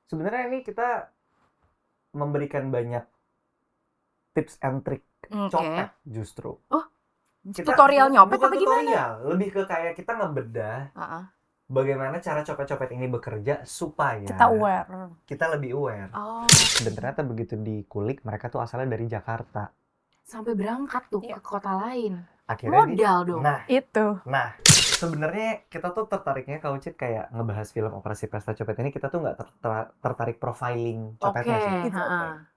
Sebenarnya ini kita memberikan banyak tips and trick copet justru. Oh, Kita tutorial nyopet bukan apa gimana? tutorial, lebih ke kayak kita ngebedah bagaimana cara copet-copet ini bekerja supaya Kita aware. kita lebih aware. Oh, Dan ternyata begitu dikulik, mereka tuh asalnya dari Jakarta. sampai berangkat tuh ke kota lain. Akhirnya Modal dong. Itu. Sebenarnya kita tuh tertariknya kalau Cid kayak ngebahas film Operasi Pesta Copet ini, kita tuh nggak tertarik profiling copetnya sih. Oke,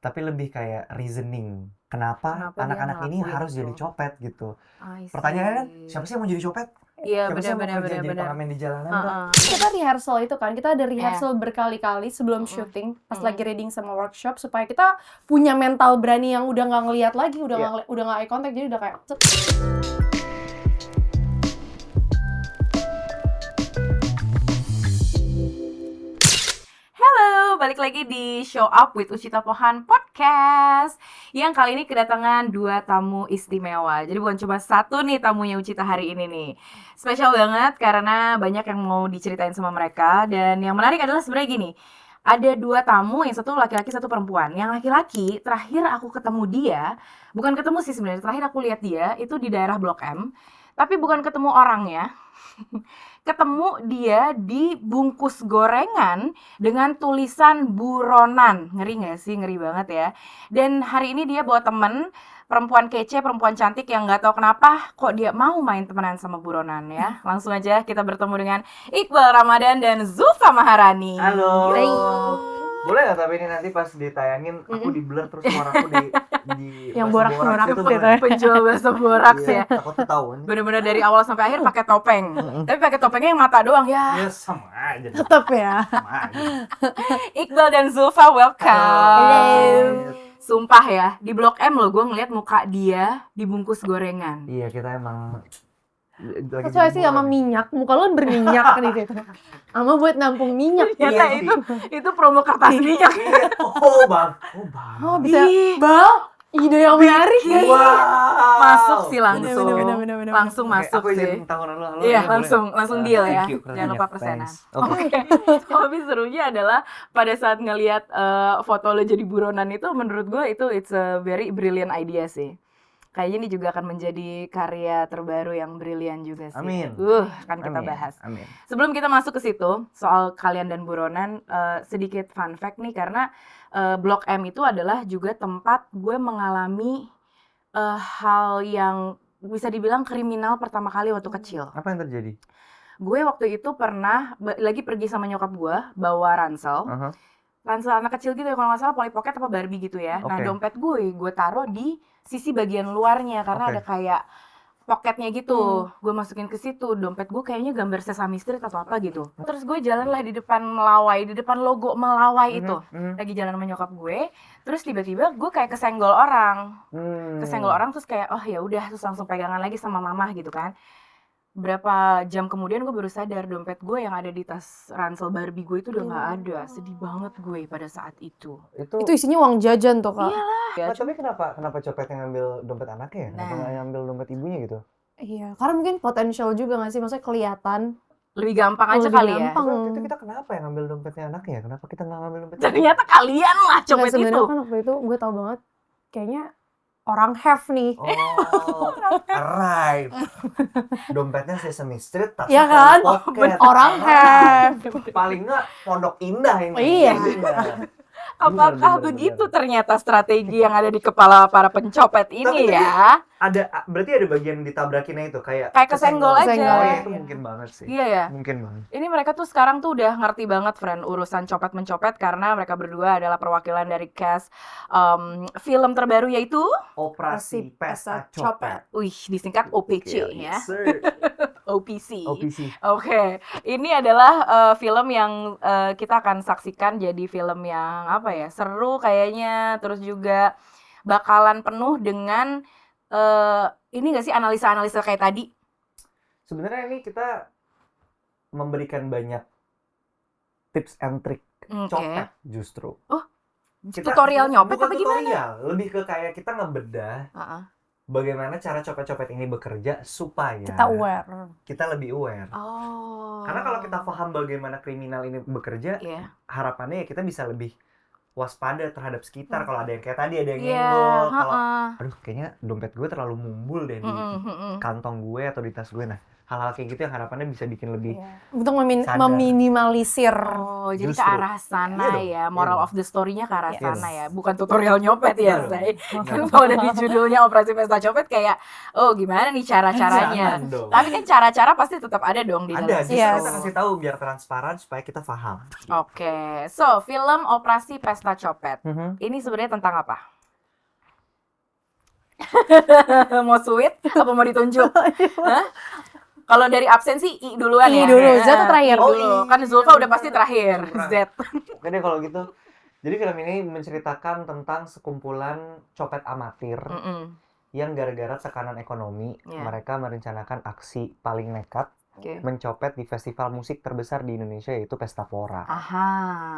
Tapi lebih kayak reasoning. Kenapa dia anak-anak ini ngelakuin harus itu? jadi copet gitu. I see. Pertanyaannya kan, siapa sih yang mau jadi copet? Iya, Siapa sih yang mau kerja jadi benar-benar. pengamen di jalanan? Kan? Kita rehearsal itu kan, kita ada rehearsal berkali-kali sebelum syuting, pas lagi reading sama workshop, supaya kita punya mental berani yang udah nggak ngelihat lagi, udah nggak eye contact, jadi udah kayak Halo, balik lagi di Show Up with Ucita Pohan Podcast. Yang kali ini kedatangan 2 tamu istimewa. Jadi bukan cuma satu nih tamunya Ucita hari ini nih. Spesial banget karena banyak yang mau diceritain sama mereka. Dan yang menarik adalah sebenarnya gini, ada 2 tamu, yang satu laki-laki, satu perempuan. Yang laki-laki, terakhir aku ketemu dia, bukan ketemu sih sebenarnya, terakhir aku lihat dia itu di daerah Blok M. Tapi bukan ketemu orangnya. Ketemu dia di bungkus gorengan dengan tulisan buronan. Ngeri gak sih? Ngeri banget ya. Dan hari ini dia bawa temen, perempuan kece, perempuan cantik yang gak tahu kenapa kok dia mau main temenan sama buronan ya. Langsung aja kita bertemu dengan Iqbal Ramadan dan Zulfa Maharani. Halo. Hai. Boleh nggak tapi ini nanti pas ditayangin aku di blur terus suaraku di yang bahasa borak-borak itu gitu boleh? ya. Penjual bakso boraks ya. Takut ketahuan. Bener-bener dari awal sampai akhir pakai topeng. Tapi pakai topengnya yang mata doang ya. Ya sama aja. Tetap ya. Sama aja. Iqbal dan Zulfa, welcome. Halo. Sumpah ya, di Blok M loh gue ngeliat muka dia dibungkus gorengan. Iya, kita emang lagi Sesuai sih sama liburan. minyak, muka lu berminyak nih gitu. Sama buat nampung minyak. Ternyata Iya itu promo kertas minyak. Iya. Oh, Bang. Oh, bisa. Ih, Bal, ide yang menarik ya. Wow. Masuk sih langsung. Bener. Langsung Oke, masuk aku izin sih. tawaran lu. Iya, boleh? langsung deal ya. Thank you, Jangan lupa persennya. persenan. Thanks. Oke. Tapi serunya adalah pada saat ngelihat foto lo jadi buronan itu, menurut gue itu it's a very brilliant idea sih. Kayaknya ini juga akan menjadi karya terbaru yang brilian juga sih. Amin. Akan kita bahas. Amin. Sebelum kita masuk ke situ soal kalian dan buronan, sedikit fun fact nih karena Blok M itu adalah juga tempat gue mengalami hal yang bisa dibilang kriminal pertama kali waktu kecil. Apa yang terjadi? Gue waktu itu pernah lagi pergi sama nyokap gue bawa ransel. Ransel anak kecil gitu ya, kalau nggak salah Polly Pocket apa Barbie gitu ya. Nah, Oke. dompet gue taruh di sisi bagian luarnya karena Oke. ada kayak pocketnya gitu. Gue masukin ke situ, dompet gue kayaknya gambar Sesame Street atau apa gitu. Terus gue jalan lah di depan Melawai, di depan logo Melawai itu. Lagi jalan sama nyokap gue, terus tiba-tiba gue kayak kesenggol orang. Kesenggol orang terus kayak oh ya udah, terus langsung pegangan lagi sama mama gitu kan. Berapa jam kemudian gue baru sadar dompet gue yang ada di tas ransel Barbie gue itu udah nggak ada. Sedih banget gue pada saat itu. Itu isinya uang jajan tuh, Kak. Ya, Tapi kenapa copet yang ngambil dompet anaknya ya? Kenapa Nah. nggak ngambil dompet ibunya gitu? Iya, karena mungkin potensial juga nggak sih, maksudnya kelihatan. lebih gampang aja Lebih kali ya. gampang. Itu kita kenapa yang ngambil dompetnya anaknya? Kenapa kita nggak ngambil dompetnya? Ternyata kalian lah Nggak, copet sebenarnya itu. kan waktu itu gue tau banget, kayaknya orang have nih. Oh, arrive. Dompetnya Sesame Street, tasnya Iya kan? Polly Pocket. Orang have. Paling nggak Pondok Indah ini. Iya. Apakah Bener. begitu ternyata strategi yang ada di kepala para pencopet ini Tapi ya? Berarti ada bagian ditabrakinnya itu kayak Kesenggol aja. Oh ya, itu mungkin banget sih. Iya ya. Mungkin banget. Ini mereka tuh sekarang tuh udah ngerti banget friend urusan copet-mencopet karena mereka berdua adalah perwakilan dari cast film terbaru yaitu Operasi Pesta Copet. disingkat OPC ya. Yes, sir. OPC. OPC. Oke, ini adalah film yang kita akan saksikan jadi film yang apa ya, seru kayaknya, terus juga bakalan penuh dengan ini nggak sih analisa-analisa kayak tadi? Sebenarnya ini kita memberikan banyak tips and trick copet justru. Tutorial nyopet bukan apa gimana? tutorial, lebih ke kayak kita ngebedah Heeh. bagaimana cara copet-copet ini bekerja supaya Kita aware. kita lebih aware. Oh. Karena kalau kita paham bagaimana kriminal ini bekerja, Iya. harapannya ya kita bisa lebih waspada terhadap sekitar. Kalau ada yang kayak tadi, ada yang Iya, nyenggol, kalau heeh. aduh kayaknya dompet gue terlalu mumbul deh di Mm-mm. kantong gue atau di tas gue. Nah, hal-hal kayak gitu yang harapannya bisa bikin lebih Untuk sadar. meminimalisir. Oh, jadi ke Justru. arah sana Iya dong, ya. iya Moral dong. of the story-nya ke arah Yes. sana ya. Bukan tutorial nyopet ya, Betul. Say. Kan Betul. kalau dari judulnya Operasi Pesta Copet kayak, oh gimana nih cara-caranya. Jangan dong. Tapi kan cara-cara pasti tetap ada dong di Ada, dalam justru Yes. kita kasih tahu biar transparan supaya kita paham. Oke, so film Operasi Pesta Copet. Ini sebenarnya tentang apa? Mau sweet apa mau ditunjuk? Hah? Kalau dari absen sih I duluan ya. I dulu, Z tuh terakhir. I dulu. Oh, I. Kan Zulfa udah pasti terakhir. Curang. Z. Oke deh kalau gitu. Jadi film ini menceritakan tentang sekumpulan copet amatir Mm-mm. yang gara-gara tekanan ekonomi, Iya. mereka merencanakan aksi paling nekat Oke. mencopet di festival musik terbesar di Indonesia yaitu Pesta Pora. Aha.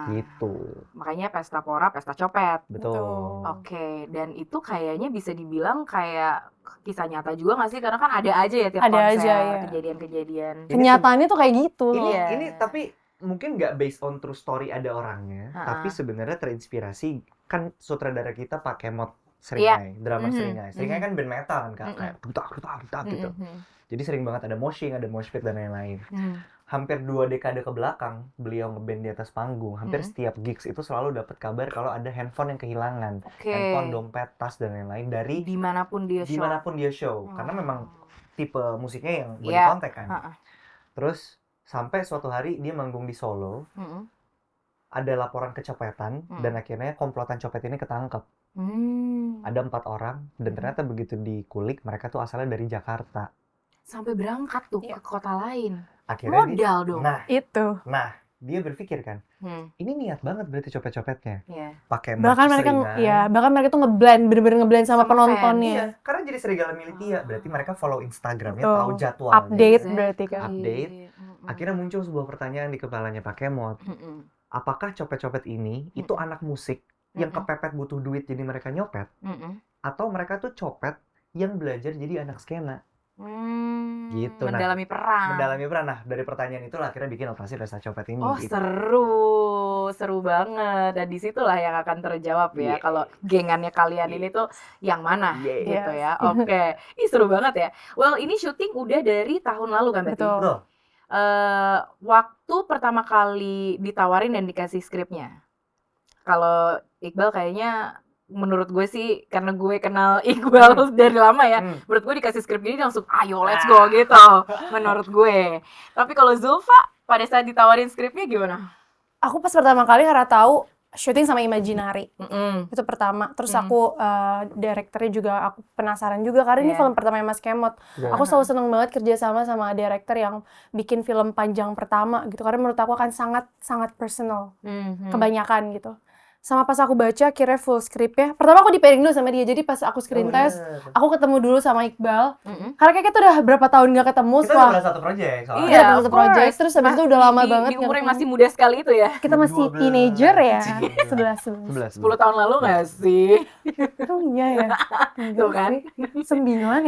Gitu. Makanya Pesta Pora, Pesta Copet. Betul. Oke, dan itu kayaknya bisa dibilang kayak kisah nyata juga nggak sih? Karena kan ada aja ya tiap Ada konser, aja, ya. kejadian-kejadian. Kenyataannya tuh kayak gitu. Iya. Ini tapi mungkin nggak based on true story ada orangnya, Ha-ha. tapi sebenarnya terinspirasi kan sutradara kita pakai mod Iya. Seringai, drummer Mhm, Seringai. Seringai mhm. kan band metal kan Kak, Mhm. kayak dutak gitu. Mm-mm. Jadi sering banget ada moshing, ada mosh pit dan lain-lain. Hmm. Hampir 2 dekade ke belakang beliau ngeband di atas panggung. Hampir Mhm. setiap gigs itu selalu dapat kabar kalau ada handphone yang kehilangan, Oke. handphone, dompet, tas dan lain-lain dari Dimanapun dia show. dimanapun dia show. Karena memang tipe musiknya yang body Iya. contact kan. Ha-ha. Terus sampai suatu hari dia manggung di Solo, Mm-mm. ada laporan kecopetan dan akhirnya komplotan copet ini ketangkep. Hmm. Ada 4 orang dan ternyata begitu dikulik mereka tuh asalnya dari Jakarta. Sampai berangkat tuh Iya. ke kota lain. Akhirnya Modal dong. Itu. dia berpikir kan, ini niat banget berarti copet-copetnya. Iya. Pakai Bahkan merch mereka Seringai. bahkan mereka tuh ngeblend, bener-bener ngeblend sama Sama penontonnya. Iya, karena jadi serigala militia, berarti mereka follow Instagramnya, Betul. tahu jadwalnya. Update berarti kan. Update. Mm-mm. Akhirnya muncul sebuah pertanyaan di kepalanya Pak Kemot. Mm-mm. Apakah copet-copet ini itu Mm-mm. anak musik yang Mm-mm. kepepet butuh duit jadi mereka nyopet? Mm-mm. Atau mereka tuh copet yang belajar jadi anak skena? Gitu, nah. Mendalami perang. Mendalami peran. Nah, dari pertanyaan itulah akhirnya bikin operasi Pesta Copet ini. Oh, gitu. seru banget. Dan disitulah yang akan terjawab ya. Yeah. Kalau gengannya kalian ini tuh yang mana Yeah. gitu ya. Oke, ini seru banget ya. Well, ini syuting udah dari tahun lalu kan berarti? Betul. Betul. Waktu pertama kali ditawarin dan dikasih skripnya. Kalau Iqbal kayaknya menurut gue sih karena gue kenal Iqbal dari lama ya. Menurut gue dikasih skrip gini langsung ayo let's go gitu. Menurut gue. Tapi kalau Zulfa pada saat ditawarin skripnya gimana? Aku pas pertama kali karena tahu syuting sama Imaginary. Mm-mm. Itu pertama. Terus aku direkturnya juga aku penasaran juga karena ini Iya. film pertama Mas Kemot. Ya. Aku selalu seneng banget kerja sama direktur yang bikin film panjang pertama gitu. Karena menurut aku akan sangat personal. Mhm. Kebanyakan gitu. Sama pas aku baca akhirnya full scriptnya. Pertama aku di-pairing dulu sama dia. Jadi pas aku screen test, aku ketemu dulu sama Iqbal. Mm-mm. Karena kayak kita udah berapa tahun gak ketemu Kita setelah udah satu project soalnya. Iya, kita of satu project. course. Terus habis itu udah lama banget Di umur yang nggak masih ketemu. muda sekali itu ya. Kita masih 12. teenager ya. Iya. 11. 10 tahun lalu nggak sih? Oh iya ya. Tuh kan. 9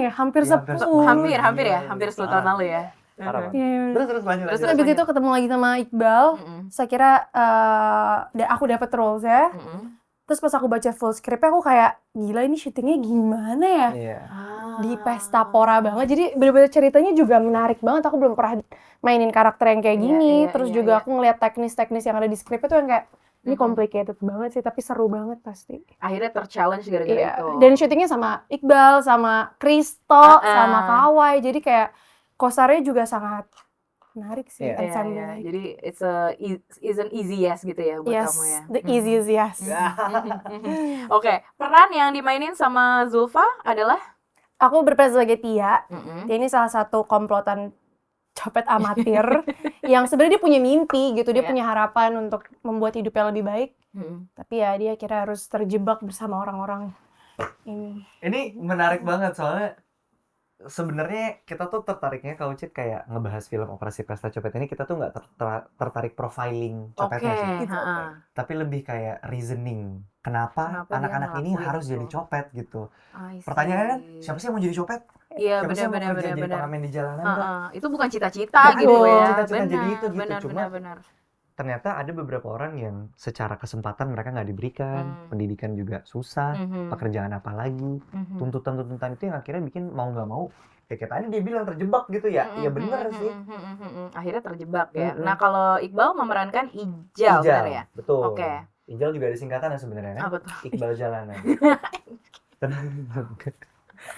ya, hampir Iya, 10. Hampir ya, Iya. hampir 10 tahun lalu ya. Parah, Pak. Iya. Terus lanjut. Terus, Habis itu ketemu lagi sama Iqbal. Mm-mm. Saya kira aku dapet roles ya. Mm-mm. Terus pas aku baca full scriptnya aku kayak gila ini syutingnya gimana ya? Iya. Di Pesta Pora banget. Jadi bener-bener ceritanya juga menarik banget. Aku belum pernah mainin karakter yang kayak Iya, gini. iya, Terus iya, juga iya. aku ngeliat teknis-teknis yang ada di skripnya tuh yang kayak ini Mhm. complicated banget sih, tapi seru banget pasti. Akhirnya ter-challenge gara-gara Iya. itu. Dan syutingnya sama Iqbal, sama Kristo, sama Kawai. Jadi kayak kosarnya juga sangat menarik sih Iya. Iya, ensemble. iya. Jadi it's an easy yes gitu ya buat Yes, kamu ya. the easiest yes. Oke, peran yang dimainin sama Zulfa adalah Aku berperan sebagai Tia. Mm-mm. Dia ini salah satu komplotan copet amatir yang sebenarnya dia punya mimpi gitu, dia Iya. punya harapan untuk membuat hidupnya lebih baik. Mm-mm. Tapi ya dia kira harus terjebak bersama orang-orang ini. Ini menarik banget soalnya sebenarnya kita tuh tertariknya kalau Cid kayak ngebahas film Operasi Pesta Copet ini kita tuh nggak tertarik profiling Oke, copetnya sih, heeh. tapi lebih kayak reasoning. Kenapa Kenapa dia anak-anak ini ngelakuin harus itu? jadi copet gitu? I Pertanyaannya kan, see. siapa sih yang mau jadi copet? Iya, Siapa sih yang mau benar-benar kerja jadi benar-benar. pengamen di jalanan kan? Heeh, itu bukan cita-cita Nggak gitu ada ya. cita-cita jadi itu gitu. Benar, Cuma benar. ternyata ada beberapa orang yang secara kesempatan mereka nggak diberikan, pendidikan juga susah, pekerjaan apa lagi, tuntutan-tuntutan itu yang akhirnya bikin mau nggak mau, kayak tadi dia bilang terjebak gitu ya, iya bener sih. Akhirnya terjebak ya. Nah, kalau Iqbal memerankan Ijal benar ya? betul. Oke. Ijal juga ada singkatan sebenarnya kan, Apa tuh? Iqbal Jalanan.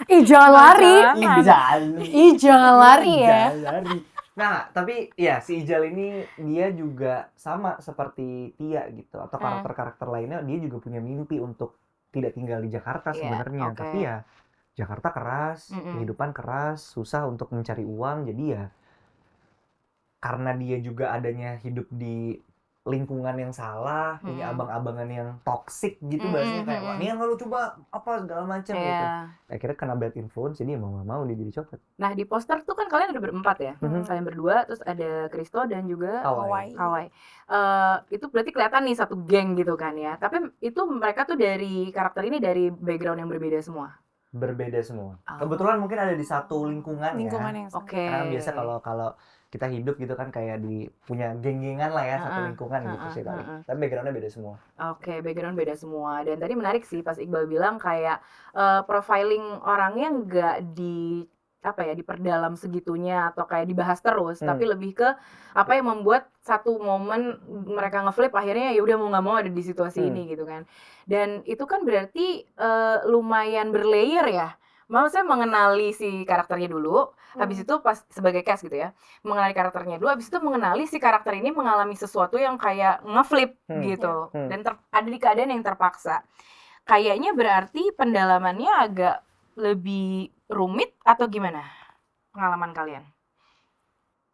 Ih, jangan lari. Ijal. Ih, jangan lari ya. Ijal lari. Nah, tapi ya si Ijal ini dia juga sama seperti Tia gitu atau karakter-karakter lainnya, dia juga punya mimpi untuk tidak tinggal di Jakarta Iya, sebenarnya. oke. Tapi ya Jakarta keras, kehidupan keras, susah untuk mencari uang. Jadi ya karena dia juga adanya hidup di lingkungan yang salah, punya abang-abangan yang toksik gitu bahasanya kayak wah, nih lu coba apa segala macam gitu. Iya. Akhirnya kena bad influence jadi mau nggak mau dia jadi copet. Nah, di poster tuh kan kalian ada berempat ya. Kalian berdua, terus ada Kristo dan juga Kawai. Kawai. Itu berarti kelihatan nih satu geng gitu kan ya. Tapi itu mereka tuh dari karakter ini dari background yang berbeda semua. Berbeda semua. Oh. Kebetulan mungkin ada di satu lingkungan ya. Yang sama. Oke. Karena biasa kalau kita hidup gitu kan kayak punya geng-gengan lah ya, satu lingkungan gitu sih paling. Tapi backgroundnya beda semua. Oke, background beda semua. Dan tadi menarik sih pas Iqbal bilang kayak profiling orangnya nggak diperdalam segitunya atau kayak dibahas terus, tapi lebih ke apa yang membuat satu momen mereka ngeflip akhirnya ya udah mau nggak mau ada di situasi ini gitu kan. Dan itu kan berarti lumayan berlayer ya. Maksudnya mengenali si karakternya dulu, habis itu pas sebagai cast gitu ya, mengenali karakternya dulu, habis itu mengenali si karakter ini mengalami sesuatu yang kayak ngeflip gitu, dan ada di keadaan yang terpaksa. Kayaknya berarti pendalamannya agak lebih rumit atau gimana pengalaman kalian?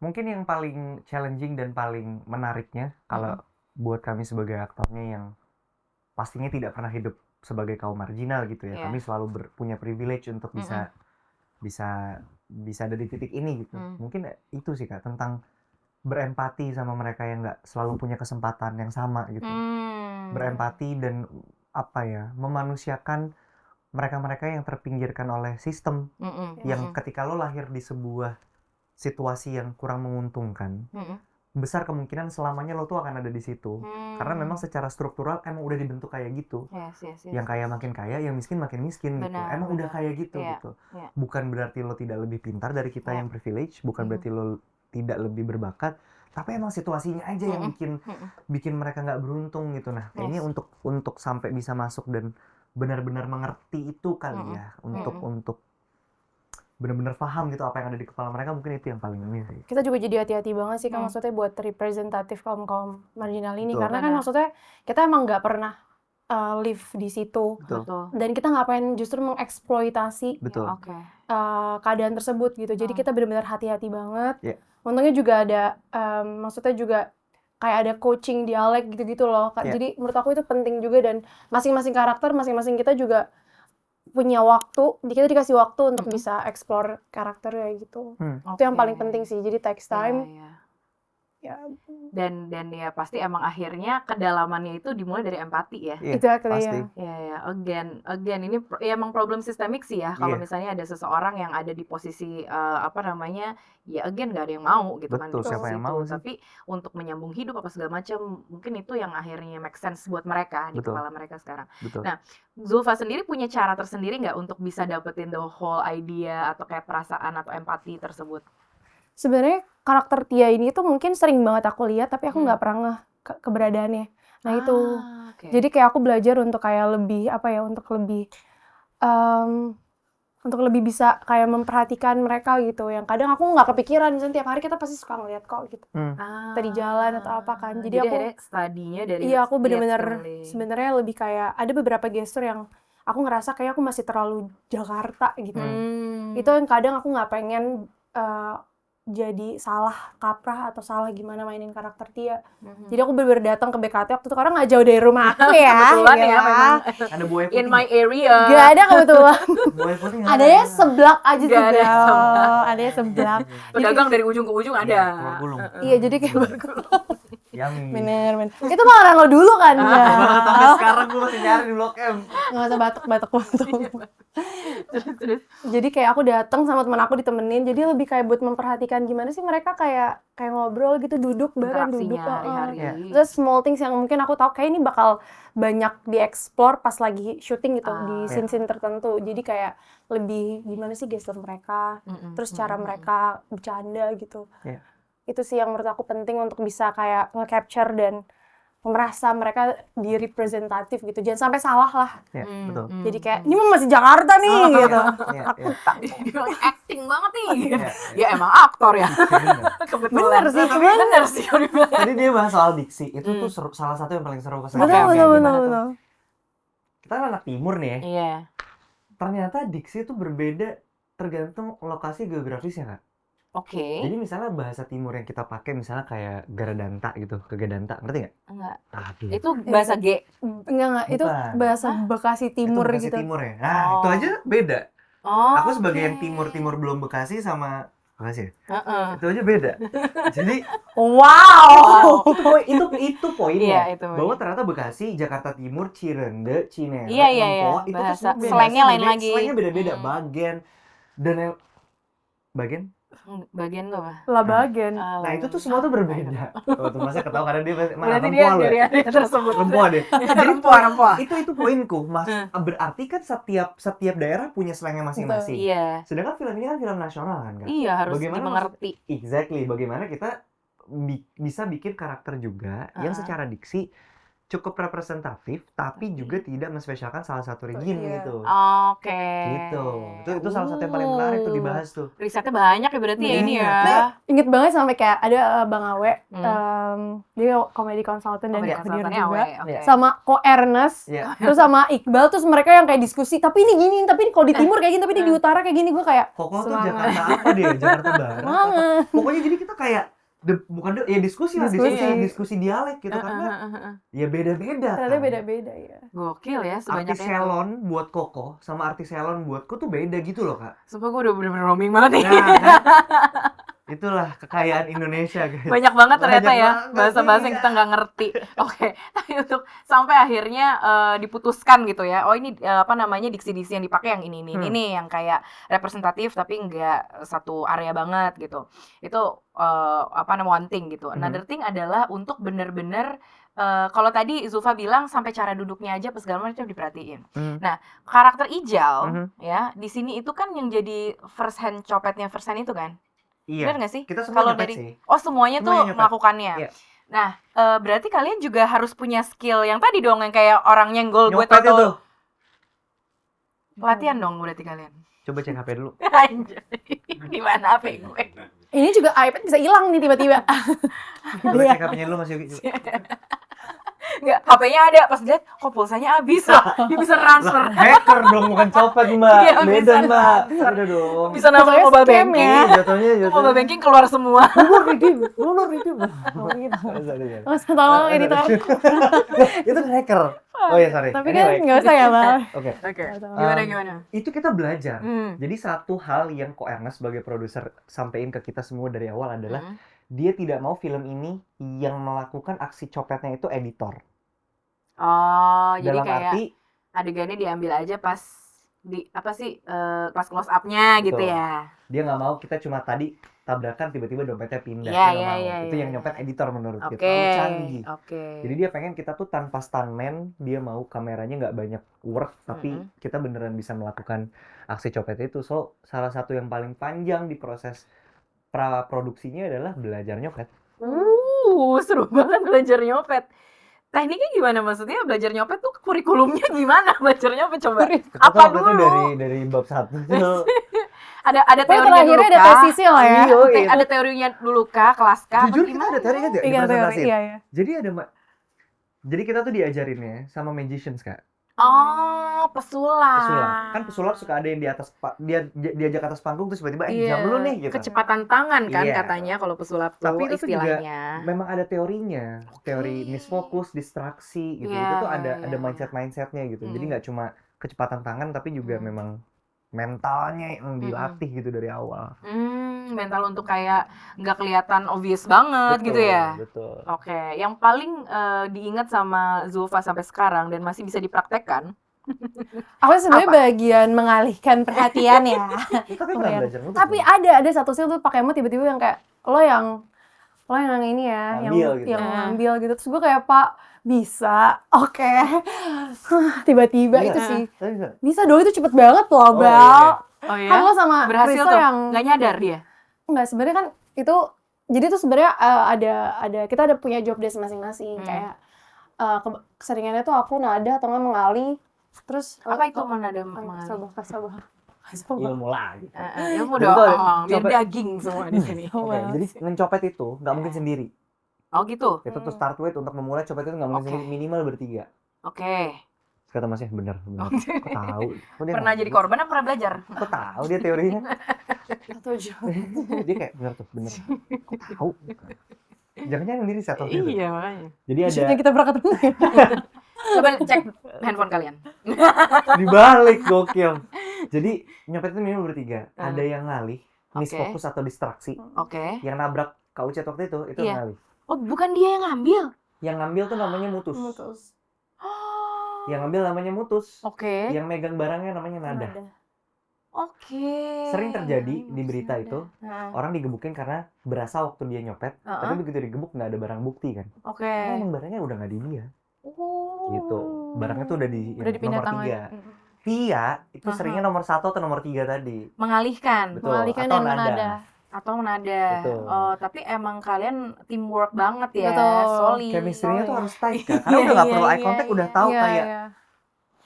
Mungkin yang paling challenging dan paling menariknya kalau buat kami sebagai aktornya yang pastinya tidak pernah hidup sebagai kaum marginal gitu ya. Kami selalu punya privilege untuk bisa ada di titik ini gitu. Mungkin itu sih Kak, tentang berempati sama mereka yang nggak selalu punya kesempatan yang sama gitu. Berempati dan memanusiakan mereka-mereka yang terpinggirkan oleh sistem, yang ketika lo lahir di sebuah situasi yang kurang menguntungkan, besar kemungkinan selamanya lo tuh akan ada di situ. Karena memang secara struktural emang udah dibentuk kayak gitu. Yang kaya makin kaya, yang miskin makin miskin gitu. Emang udah kayak gitu gitu. Bukan berarti lo tidak lebih pintar dari kita yang privilege, bukan berarti lo tidak lebih berbakat, tapi emang situasinya aja yang bikin mereka nggak beruntung gitu. Nah, kayaknya untuk sampai bisa masuk dan benar-benar mengerti itu kali ya, untuk benar-benar paham gitu apa yang ada di kepala mereka, mungkin itu yang paling ini sih. Kita juga jadi hati-hati banget sih kan maksudnya buat representatif kaum marginal ini. Betul. Karena kan maksudnya kita emang nggak pernah live di situ. Betul. Dan kita nggak pengen justru mengeksploitasi Betul. keadaan tersebut gitu. Jadi kita benar-benar hati-hati banget. Yeah. Untungnya juga ada maksudnya juga kayak ada coaching dialek gitu-gitu loh. Yeah. Jadi menurut aku itu penting juga, dan masing-masing karakter, masing-masing kita juga punya waktu, kita dikasih waktu untuk bisa explore karakternya gitu. Itu yang paling penting sih. Jadi takes time. Ya. Dan ya pasti emang akhirnya kedalamannya itu dimulai dari empati ya. Exactly. Ya. Again ini ya emang problem sistemik sih ya. Kalau misalnya ada seseorang yang ada di posisi ya again nggak ada yang mau gitu. Betul, kan. siapa yang mau sih? Tapi untuk menyambung hidup apa segala macam, mungkin itu yang akhirnya make sense buat mereka di kepala mereka sekarang. Betul. Nah, Zulfa sendiri punya cara tersendiri nggak untuk bisa dapetin the whole idea atau kayak perasaan atau empati tersebut? Sebenarnya karakter Tia ini tuh mungkin sering banget aku lihat, tapi aku nggak pernah ngeh keberadaannya. Nah itu, jadi kayak aku belajar untuk kayak lebih untuk lebih bisa kayak memperhatikan mereka gitu. Yang kadang aku nggak kepikiran, misalnya tiap hari kita pasti suka ngeliat kok gitu. Kita di jalan atau apa kan. Jadi aku studinya dari aku benar-benar sebenarnya lebih kayak ada beberapa gestur yang aku ngerasa kayak aku masih terlalu Jakarta gitu. Itu yang kadang aku nggak pengen jadi salah kaprah atau salah gimana mainin karakter Tia. Jadi aku bener-bener datang ke BKT waktu itu karena nggak jauh dari rumah aku ya. Kebetulan ya memang. Ada buaya putih. In my area. Gak ada kebetulan. Buaya putih nggak Ada ya seblak aja Nggak ada juga. seblak. Ada ya seblak. Pedagang dari ujung ke ujung ada. Telur gulung. Iya jadi kayak Yummy. bener. Itu makanan lo dulu kan ya. Banget sampai sekarang gue masih nyari di Blok M. Nggak usah batuk. Terus. Jadi kayak aku datang sama teman aku ditemenin. Jadi lebih kayak buat memperhatikan gimana sih mereka kayak ngobrol gitu, duduk bahkan duduk. Interaksinya hari-hari. Terus small things yang mungkin aku tahu kayak ini bakal banyak dieksplor pas lagi syuting gitu di scene-scene tertentu. Jadi kayak lebih gimana sih gestur mereka, terus cara mereka bercanda gitu. Itu sih yang menurut aku penting untuk bisa kayak nge-capture dan merasa mereka di-representatif gitu. Jangan sampai salah lah. Ya, betul. Jadi kayak, ini mah masih Jakarta nih gitu. Aku Acting banget nih. Ya emang aktor ya. Kebetulan. Bener sih. Jadi dia bahas soal diksi. Itu tuh salah satu yang paling seru kesan. Betul. Kita kan anak timur nih ya. Iya. Ternyata diksi itu berbeda tergantung lokasi geografisnya, Kak. Oke. Jadi misalnya bahasa timur yang kita pakai misalnya kayak Garadanta gitu, ke Gadanta, ngerti nggak? Enggak. Aduh. Itu bahasa G. Enggak, itu Bukan. bahasa Bekasi Timur itu Bekasi gitu. Timur ya. Nah, itu aja beda. Oh. Aku sebagai yang timur belum Bekasi sama Bekasi. Itu aja beda. Jadi Wow. itu poinnya. Iya, itu bahwa ternyata Bekasi, Jakarta Timur, Cirende, Cinere, Iya. Lengkoa, itu tuh Bahasa semua beda. slangnya lain lagi. Slangnya beda-beda. Bagian dan yang bagian. Bagian tuh apa? Labagen. Nah itu tuh semua tuh berbeda. Oh, tuh masa ketawa karena dia mana Berarti dia perempuan loh. dari area tersebut. Perempuan deh. Jadi Rempah. itu poinku, Mas. Berarti kan setiap daerah punya slangnya masing-masing. Iya. Sedangkan film ini kan film nasional kan, Kak? Iya, harus Bagaimana dimengerti. Exactly. Bagaimana kita bisa bikin karakter juga yang secara diksi cukup representatif tapi juga tidak menspesialkan salah satu region gitu. Oke. Gitu. Itu salah satu yang paling menarik tuh dibahas tuh. Risetnya banyak ya berarti ya ini ya. Nah, inget banget sampai kayak ada Bang Awe, dia komedi konsultan dan Komedi coder konsultannya juga, Awe, oke. sama Ko Ernest, Iya. terus sama Iqbal, terus mereka yang kayak diskusi, tapi ini gini, tapi ini kalau di timur kayak gini, tapi ini di utara kayak gini, gue kayak Koko tuh semangat. Jakarta apa deh? Jakarta Barat. Semangat. Pokoknya jadi kita kayak diskusi dialek gitu karena ya beda-beda. Ternyata kan. beda-beda ya. Gokil ya sebanyak Artis itu. Selon buat Koko sama artis Selon buatku tuh beda gitu loh, Kak. Sumpah gue udah bener-bener roaming banget nih. Nah, kan? Itulah kekayaan Indonesia, guys. Banyak banget ternyata Banyak ya banget, bahasa-bahasa yang iya. kita nggak ngerti. Oke, tapi untuk sampai akhirnya diputuskan gitu ya. Oh ini apa namanya diksi-diksi yang dipakai yang ini nih yang kayak representatif tapi nggak satu area banget gitu. Itu apa namanya one thing gitu. Another thing adalah untuk bener-bener kalau tadi Zulfa bilang sampai cara duduknya aja pas segala macam diperhatiin. Nah, karakter Ijal ya di sini itu kan yang jadi first hand copetnya first hand itu kan. Iya. Benar nggak sih? Kita semua Kalau nyopet dari sih. semuanya tuh Semuanya nyopet. melakukannya. Iya. Nah, berarti kalian juga harus punya skill yang tadi dong yang kayak orang nyenggol gue Nyopet itu. tahu. Latihan dong berarti kalian. Coba cek HP dulu. Anjay. Di mana HP gue? Ini juga iPad bisa hilang nih tiba-tiba. Coba cek HP-nya dulu Mas Yogi. Enggak, HP-nya ada pas lihat kok pulsanya habis. Dia bisa transfer. Hacker dong, bukan copet, Mbak. Iya, Beda, bisa. Mbak. Beda dong. Bisa nambah Pokoknya mobile scam banking. ya. Jatuhnya. Mobile banking keluar semua. Lunor redeem. Oh gitu. Sorry. Mas tolong editor. Itu hacker. Oh ya, sorry. Tapi kan nggak usah ya, Bang. Oke. Oke. Gimana, Gimana? Itu kita belajar. Hmm. Jadi satu hal yang Ko Ernest sebagai produser sampein ke kita semua dari awal adalah dia tidak mau film ini yang melakukan aksi copetnya itu editor. Oh, jadi Dalam kayak arti adegannya diambil aja pas di apa sih pas close up-nya gitu Betul. ya. dia nggak mau kita cuma tadi tabrakan tiba-tiba dompetnya pindah. Iya, Dia nggak iya, mau. iya, Itu yang iya. nyopet editor menurut dia. Oke. Terlalu canggih. Oke. Jadi dia pengen kita tuh tanpa stuntman, dia mau kameranya nggak banyak work, tapi kita beneran bisa melakukan aksi copet itu. So, salah satu yang paling panjang di proses pra-produksinya adalah belajar nyopet. Seru banget belajar nyopet. Tekniknya gimana maksudnya belajar nyopet tuh kurikulumnya gimana belajar nyopet coba? Kita Apa tuh waktu itu dulu? dari bab 1 tuh. Ada Pokoknya teorinya dulu terakhirnya ada kah? tesisnya lah ya. Iya, iya. Ada teorinya dulu kah, kelas kah? Jujur apa kita gimana? ada teori kan ya? Iya, teori. Iya, Jadi ada jadi kita tuh diajarinnya sama magicians, Kak. Oh, pesulap. Kan pesulap suka ada yang di atas dia diajak atas panggung terus tiba-tiba Iya, jam lu nih gitu. kecepatan tangan kan Iya. katanya kalau pesulap tuh Tapi itu tuh juga istilahnya. memang ada teorinya, teori misfokus, distraksi gitu. Iya, Itu tuh iya, ada iya. mindsetnya gitu. Jadi nggak cuma kecepatan tangan tapi juga memang mentalnya yang dilatih gitu dari awal. Mental untuk kayak nggak kelihatan obvious banget gitu ya. Betul. Oke, yang paling diingat sama Zulfa sampai sekarang dan masih bisa dipraktekkan. Aku sebenarnya bagian mengalihkan perhatian ya. Tapi nggak belajar ngelukis. Tapi ada satu skill tuh pakai mood tiba-tiba yang kayak lo yang ini ya, yang ngambil gitu. Terus gue kayak Pak bisa, oke. Tiba-tiba itu sih. Bisa dong, itu cepet banget loh, Bel. Oh iya. Kan lo sama berhasil Risto tuh, yang nggak nyadar dia? Enggak, sebenarnya kan itu jadi tuh sebenarnya kita ada punya job desk masing-masing. Kayak keseringannya tuh aku nada atau nggak mengalih. Terus apa itu menada mengalih? Sabar. Ilmu lagi. Ilmu dong, biar daging semua di sini. Jadi mencopet itu nggak mungkin sendiri. Oh gitu? Itu tuh start with untuk memulai copet itu nggak mungkin sendiri, minimal bertiga. Oke. Kata masnya benar. Kok tahu? Pernah jadi korban apa pernah belajar? Kok tahu dia teorinya? Tujuh. Dia kayak benar. Kok tahu? Jangan-jangan diri satu. Iya makanya. Jadi ada. Maksudnya kita berangkat dulu ya? Coba cek handphone kalian. Dibalik gokil. Jadi nyopet itu minimal bertiga. Ada yang ngalih, misfokus atau distraksi. Oke. Yang nabrak Kak Ucet waktu itu ngalih. Oh bukan dia yang ngambil? Yang ngambil tuh namanya mutus. Yang ngambil namanya mutus. Oke. Yang megang barangnya namanya nada. Oke. Sering terjadi di berita itu, orang digebukin karena berasa waktu dia nyopet, tapi begitu digebuk nggak ada barang bukti kan. Oke. Karena emang barangnya udah nggak di dia. Gitu. Barangnya tuh udah nomor 3. Tia itu seringnya nomor 1 atau nomor 3 tadi. Mengalihkan. Betul. Mengalihkan atau dan menada. Atau menada. Betul. Oh, tapi emang kalian teamwork banget ya. Betul. Solid. Chemistry-nya tuh harus tight kan. Karena udah nggak perlu eye contact, udah tahu kayak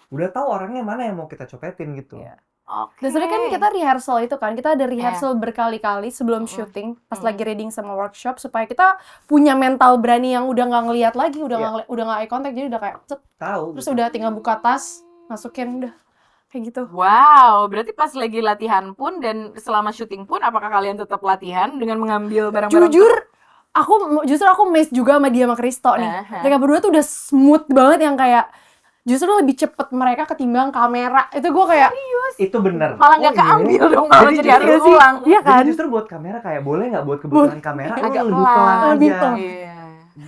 udah tahu orangnya mana yang mau kita copetin gitu. Oke. Dan sebenarnya kan kita rehearsal itu kan, kita ada rehearsal berkali-kali sebelum syuting, pas lagi reading sama workshop, supaya kita punya mental berani yang udah nggak ngelihat lagi, udah nggak eye contact, jadi udah kayak tahu. Terus udah tinggal buka tas, masukin udah kayak gitu. Wow, berarti pas lagi latihan pun dan selama syuting pun, apakah kalian tetap latihan dengan mengambil barang-barang? Justru aku amazed juga sama dia sama Kristo nih. Mereka berdua tuh udah smooth banget yang kayak justru lebih cepet mereka ketimbang kamera. Itu gue kayak itu bener. Malah nggak keambil dong, malah jadi harus ulang. Iya kan? Jadi justru buat kamera kayak boleh nggak buat kebutuhan kamera agak lu lebih pelan aja. Iya.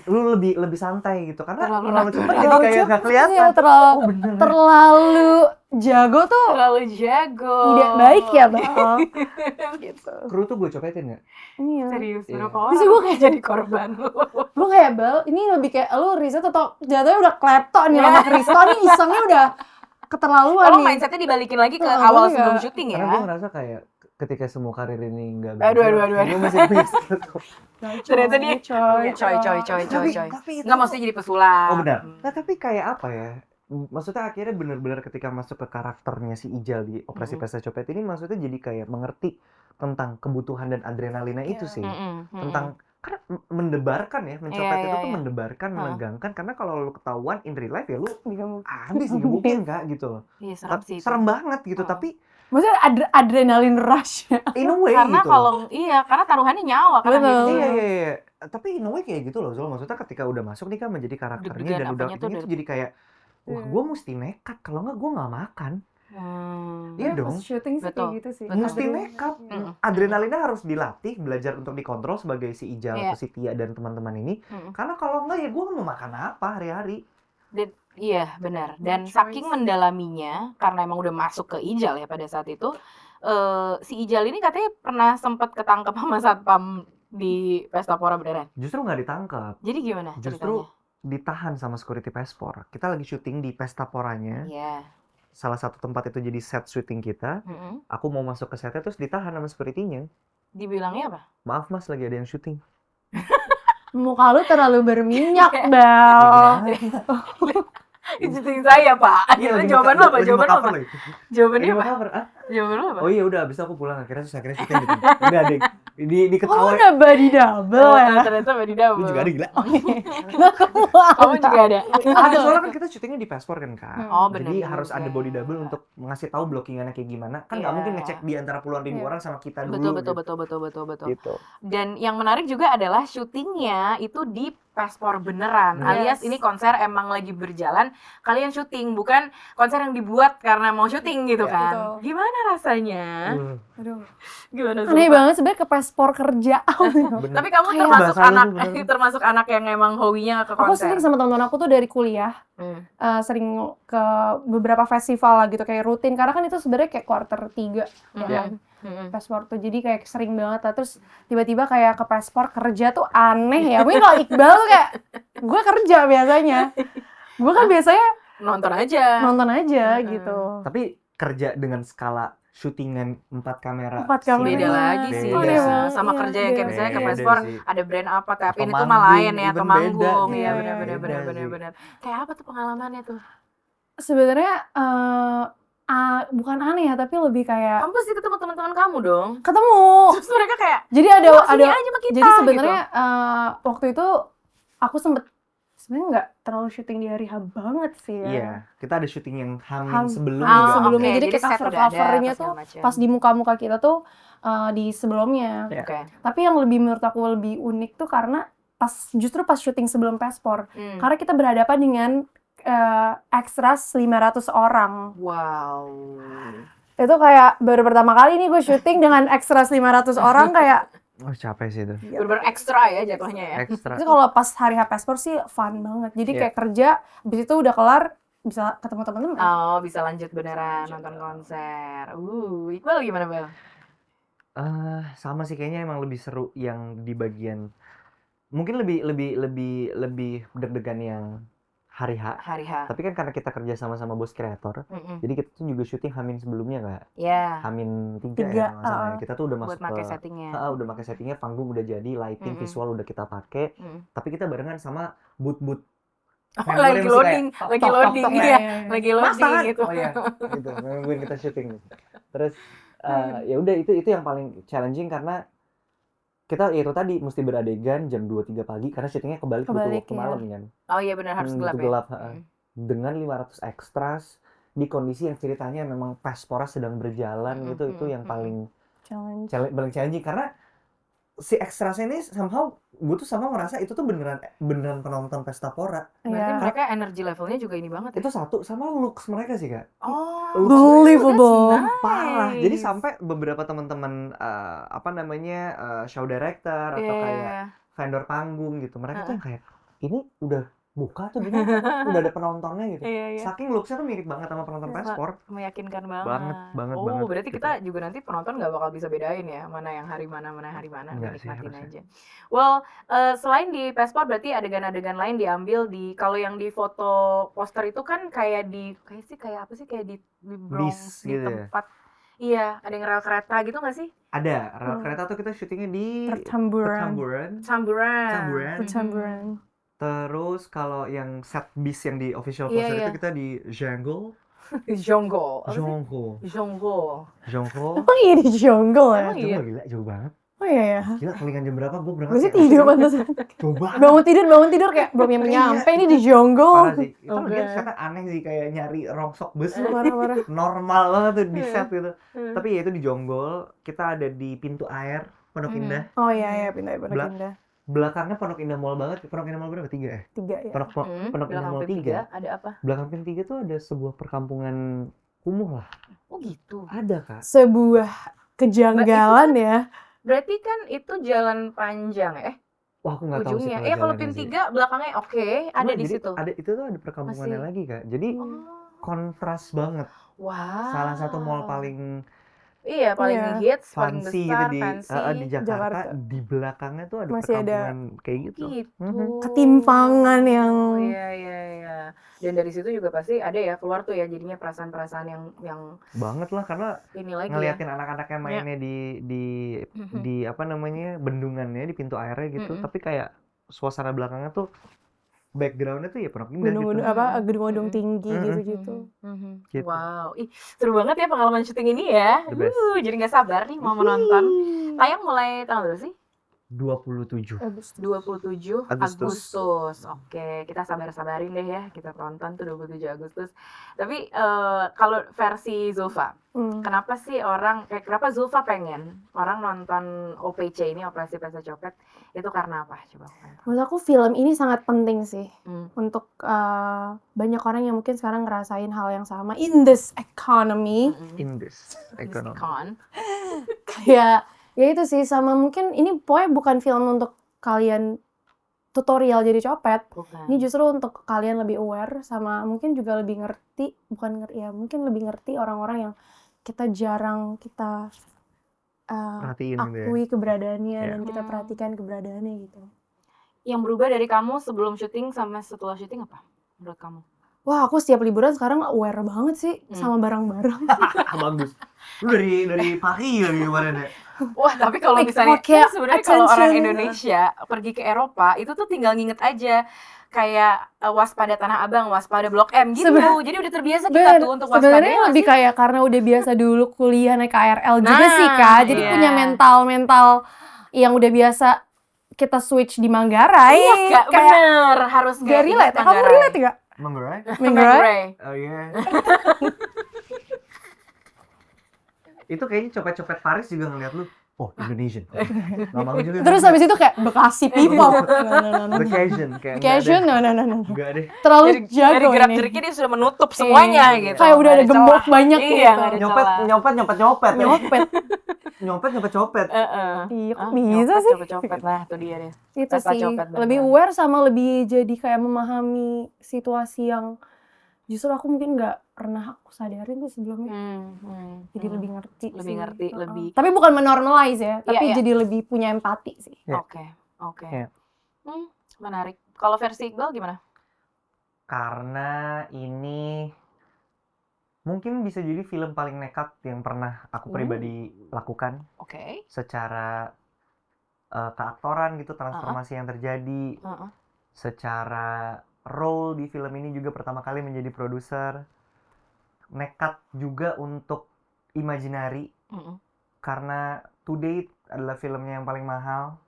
Lu lebih santai gitu karena Terlalu cepet jadi kayak nggak kelihatan. Terlalu jago tuh. Terlalu jago. Tidak baik ya Bang. Gitu. Kru tuh gue copetin nggak? Iya. Serius, Iya. berapa orang? Terus gue kayak jadi korban lu. Gue kayak Bel, ini lebih kayak lu riset atau jatuhnya udah klepto nih sama Kristo nih isengnya udah keterlaluan Kalau nih. mindsetnya dibalikin lagi ke awal sebelum syuting ya. Karena gue ngerasa kayak ketika semua karir ini nggak Aduh. gue masih bisa. Ternyata dia coy. Tapi nggak mesti jadi pesulap. Oh benar. Nah tapi kayak apa ya? Maksudnya akhirnya benar-benar ketika masuk ke karakternya si Ijal di Operasi Pesta Copet ini maksudnya jadi kayak mengerti tentang kebutuhan dan adrenalinnya itu sih. Tentang karena mendebarkan ya, mencopet itu tuh mendebarkan, menegangkan karena kalau lu ketahuan in real life ya lu habis digebukin Kak gitu loh. Iya, serem sih. Serem banget gitu tapi maksudnya adrenalin rush. In a way karena gitu. Karena taruhannya nyawa kan. Iya. Tapi in a way kayak gitu loh Zul. Maksudnya ketika udah masuk nih kan menjadi karakternya dan udah itu jadi kayak wah gue mesti nekat kalau nggak gue nggak makan. Iya dong. Syuting sih kayak gitu sih. Mesti nekat. Adrenalinnya harus dilatih, belajar untuk dikontrol sebagai si Ijal atau si Tia dan teman-teman ini. Karena kalau nggak ya gue mau makan apa hari-hari. Iya benar. Dan saking mendalaminya karena emang udah masuk ke Ijal ya pada saat itu, si Ijal ini katanya pernah sempat ketangkep sama satpam di Pesta Pora beneran. Justru nggak ditangkap. Jadi gimana ceritanya? Justru ditahan sama security Pespor. Kita lagi syuting di Pesta Poranya. Iya. Salah satu tempat itu jadi set syuting kita. Aku mau masuk ke setnya terus ditahan sama security-nya. Dibilangnya apa? Maaf mas, lagi ada yang syuting. Muka lu terlalu berminyak, Bel. Itu saya Pak. Jawaban lu apa? Jawaban lu apa? Jawabannya apa? Cover. Jawaban lu apa? Oh iya udah, abis itu aku pulang akhirnya syuting gitu. Udah deh. diketawain. ada body double ya? Ternyata body double. Lu juga ada gila. Kamu juga ada. Ada soalnya kan kita syutingnya di paspor kan Kak. Oh, bener Jadi juga. harus ada body double untuk ngasih tahu blockingannya kayak gimana. Kan nggak mungkin ngecek di antara puluhan ribu orang sama kita dulu. Betul. Gitu. Dan yang menarik juga adalah syutingnya itu di paspor beneran, alias ini konser emang lagi berjalan, kalian syuting, bukan konser yang dibuat karena mau syuting gitu kan. Betul. Gimana rasanya? Aduh. Gimana Aneh banget sebenarnya ke paspor kerja. Tapi kamu Kayak termasuk anak yang emang hobinya ke konser. Aku sering sama teman-teman aku tuh dari kuliah, sering ke beberapa festival lah gitu, kayak rutin, karena kan itu sebenarnya kayak quarter 3 ya kan. Paspor tuh jadi kayak sering banget lah. Terus tiba-tiba kayak ke paspor kerja tuh aneh ya. Mungkin kalau Iqbal tuh kayak gue kerja biasanya. Gue kan biasanya nonton aja gitu. Tapi kerja dengan skala syutingan 4 kamera. Beda lagi sih. Beda. Sama kerja yang kayak misalnya ke paspor ada brand apa, tapi ini tuh manggung, malah lain ya, atau even manggung. beda. Iya Beda benar. Kayak apa tuh pengalamannya tuh? Sebenarnya bukan aneh ya, tapi lebih kayak Kamu pasti ketemu teman-teman kamu dong. ketemu. Terus mereka kayak Jadi ada sini aja sama kita, jadi sebenarnya gitu. Waktu itu aku sebenarnya nggak terlalu syuting di hari H banget sih ya. Iya, kita ada syuting yang Ham sebelumnya. Jadi kayak covernya tuh pas di muka-muka kita tuh di sebelumnya. Tapi yang menurut aku lebih unik tuh karena justru pas syuting sebelum paspor. Karena kita berhadapan dengan extras 500 orang. Wow. Itu kayak baru pertama kali nih gue syuting dengan extras 500 orang kayak Oh capek sih itu. Bener-bener ekstra ya jatuhnya ya. Ekstra. itu kalau pas hari H paspor sih fun banget. Jadi kayak kerja, habis itu udah kelar bisa ketemu teman-teman. Oh, bisa lanjut beneran nonton konser. Iqbal gimana, Bel? Sama sih kayaknya emang lebih seru yang di bagian mungkin lebih deg-degan yang hari H. Tapi kan karena kita kerja sama bos kreator, jadi kita tuh juga syuting Hamin sebelumnya nggak? Iya. Hamin 3 ya masalahnya. Kita tuh udah masuk buat pakai settingnya. Udah pakai settingnya, panggung udah jadi, lighting, visual udah kita pakai. Tapi kita barengan sama boot. Lagi loading gitu. Oh iya, gitu. Nungguin kita syuting. Terus ya udah itu yang paling challenging karena kita itu tadi mesti beradegan jam 2-3 pagi karena syutingnya kebalik butuh waktu malam kan. Oh iya benar harus gelap ya. Gelap, dengan 500 extras di kondisi yang ceritanya memang paspornya sedang berjalan gitu, itu yang paling challenging karena si ekstrasnya ini somehow gue tuh sama merasa itu tuh beneran penonton pesta pora. Berarti mereka energi levelnya juga ini banget ya? Itu satu sama looks mereka sih Kak. Oh, believable. Parah. Jadi sampai beberapa teman-teman show director atau kayak vendor panggung gitu, mereka tuh yang kayak ini udah buka tuh gini, udah ada penontonnya gitu. Saking looksnya tuh mirip banget sama penonton paspor. Meyakinkan banget. Banget. Berarti kita juga nanti penonton nggak bakal bisa bedain ya mana yang hari mana, nikmatin aja. Well, selain di paspor berarti adegan-adegan lain diambil kalau yang di foto poster itu kan kayak di kayak di Bronx di gitu tempat. Iya, ada yang rel kereta gitu nggak sih? Ada rel kereta tuh kita syutingnya di Petamburan. Terus kalau yang set bis yang di official poster itu kita di Jungle. Oh iya di Jungle ya? Jungle gila, jauh banget. Oh iya ya? Gila, kelingan jam berapa gue berangkat? Gue sih tidur pantesan. Coba. Bangun tidur kayak belum nyampe ini di Jungle. Parah sih. Itu lihat setnya aneh sih, kayak nyari rongsok bus. Parah. Normal banget tuh di set gitu. Tapi ya itu di Jonggol, kita ada di Pintu Air, Pondok Indah. Oh iya, Pintu Air Pondok Indah. Belakangnya Pondok Indah Mall banget. Pondok Indah Mall berapa? 3 ya? 3 ya. Pondok Indah Mall 3. Ada apa? Belakang Pintu 3 tuh ada sebuah perkampungan kumuh lah. Oh gitu. Ada Kak. Sebuah kejanggalan ya. Berarti kan itu jalan panjang ya? Wah, aku nggak tahu sih. Ujungnya. Kalau Pintu 3 belakangnya ada di situ. Itu tuh ada perkampungannya lagi Kak. Jadi kontras banget. Wow. Salah satu mall paling paling hits, paling fancy besar, gitu di Jakarta. Di belakangnya tuh ada masih perkampungan kayak gitu. Ketimpangan yang iya. Dan dari situ juga pasti ada ya keluar tuh ya jadinya perasaan-perasaan yang banget lah, karena ini lagi ngeliatin anak-anaknya mainnya di bendungannya, di pintu airnya gitu. Tapi kayak suasana belakangnya tuh backgroundnya tuh ya pondok indah gunung-gunung gitu. gedung-gedung tinggi gitu. Gitu. Wow, seru banget ya pengalaman syuting ini ya. The best. Jadi nggak sabar nih mau menonton. Tayang mulai tanggal berapa sih? 27 27 Agustus. Oke, kita sabar-sabarin deh ya, kita tonton tuh 27 Agustus. Tapi kalau versi Zulfa, kenapa sih kenapa Zulfa pengen orang nonton OPC ini, Operasi Pesta Copet, itu karena apa? Coba. Menurut aku film ini sangat penting sih untuk banyak orang yang mungkin sekarang ngerasain hal yang sama in this economy. Kayak ya itu sih, sama mungkin ini pokoknya bukan film untuk kalian tutorial jadi copet. Ini justru untuk kalian lebih aware, sama mungkin juga lebih ngerti, mungkin lebih ngerti orang-orang yang kita jarang akui keberadaannya dan kita perhatikan keberadaannya gitu. Yang berubah dari kamu sebelum syuting sama setelah syuting apa menurut kamu? Wah, aku setiap liburan sekarang aware banget sih sama barang-barang. Bagus. Lu dari Paris lagi kemarin ya? Wah, tapi kalau misalnya sebenarnya kalau orang Indonesia pergi ke Eropa itu tuh tinggal nginget aja kayak waspada Tanah Abang, waspada Blok M gitu. Jadi udah terbiasa kita tuh untuk waspada. Sebenarnya lebih kayak karena udah biasa dulu kuliah naik KRL juga sih, Kak. Jadi punya mental yang udah biasa kita switch di Manggarai. Iya, Kak, bener. Harus gak relate. Kamu relate gak? Manggarai? Oh iya. Itu kayaknya copet-copet Paris juga ngeliat lu. Oh, Indonesian. Lama juga. Terus habis itu kayak Bekasi people. Vacation. No. Enggak deh. Terlalu jago dari gerak-geriknya dia sudah menutup semuanya gitu. Kayak udah ada gembok banyak gitu. Nyopet. Iya, kok bisa sih? Copet lah, tuh dia deh. Itu sih. Lebih aware sama lebih jadi kayak memahami situasi yang justru aku mungkin nggak pernah aku sadarin tuh sebelumnya. Jadi lebih ngerti. Tapi bukan menormalize ya, tapi jadi lebih punya empati sih. Oke. Menarik. Kalau versi Iqbal gimana? Karena ini mungkin bisa jadi film paling nekat yang pernah aku pribadi lakukan. Secara keaktoran gitu, transformasi yang terjadi. Secara role di film ini juga pertama kali menjadi produser. Nekat juga untuk imaginary. Karena To Date adalah filmnya yang paling mahal.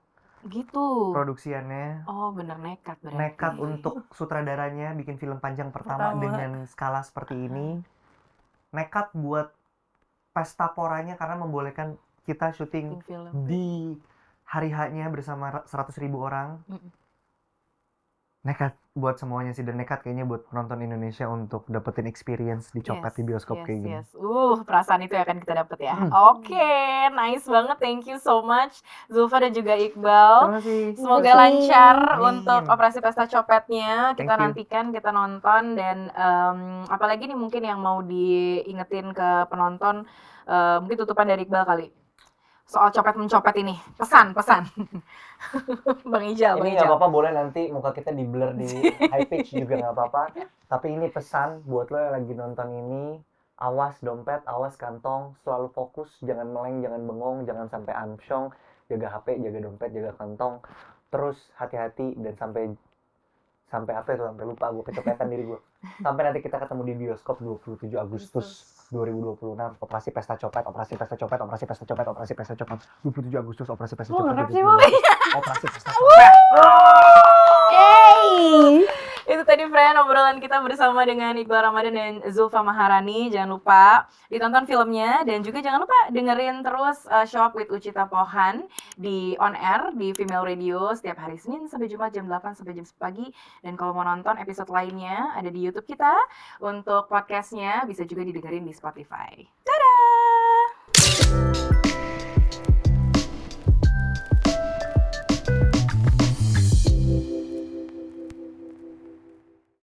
Gitu. Produksiannya. Oh, bener nekat berarti. Nekat untuk sutradaranya bikin film panjang pertama dengan skala seperti ini. Nekat buat pesta poranya karena membolehkan kita syuting di hari H-nya bersama 100.000 orang. Nekat buat semuanya sih, dan nekat kayaknya buat penonton Indonesia untuk dapetin experience di copet di bioskop kayak gini. Perasaan itu akan kita dapet ya. Oke, nice banget. Thank you so much Zulfa dan juga Iqbal. Terima kasih. Semoga lancar untuk Operasi Pesta Copetnya. Kita nantikan, kita nonton, dan apalagi nih mungkin yang mau diingetin ke penonton, mungkin tutupan dari Iqbal kali. Soal copet-mencopet ini, pesan. Bang Ijal. Ini nggak apa-apa, boleh nanti muka kita di blur di high pitch juga nggak apa-apa. Tapi ini pesan buat lo yang lagi nonton ini, awas dompet, awas kantong, selalu fokus, jangan meleng, jangan bengong, jangan sampai amsyong, jaga HP, jaga dompet, jaga kantong, terus hati-hati, dan sampai apa itu, sampai lupa gue, kecopetan diri gue. Sampai nanti kita ketemu di bioskop 27 Agustus 2026, Operasi Pesta Copet, Operasi Pesta Copet, Operasi Pesta Copet, Operasi Pesta Copet, 27 Agustus, Operasi Pesta Copet, Operasi Pesta Copet. Itu tadi friend obrolan kita bersama dengan Iqbal Ramadan dan Zulfa Maharani. Jangan lupa ditonton filmnya, dan juga jangan lupa dengerin terus Show Up with Uchita Pohan di on air di Female Radio setiap hari Senin sampai Jumat jam 8 sampai jam 10 pagi. Dan kalau mau nonton episode lainnya ada di YouTube kita. Untuk podcastnya bisa juga didengerin di Spotify. Dadah!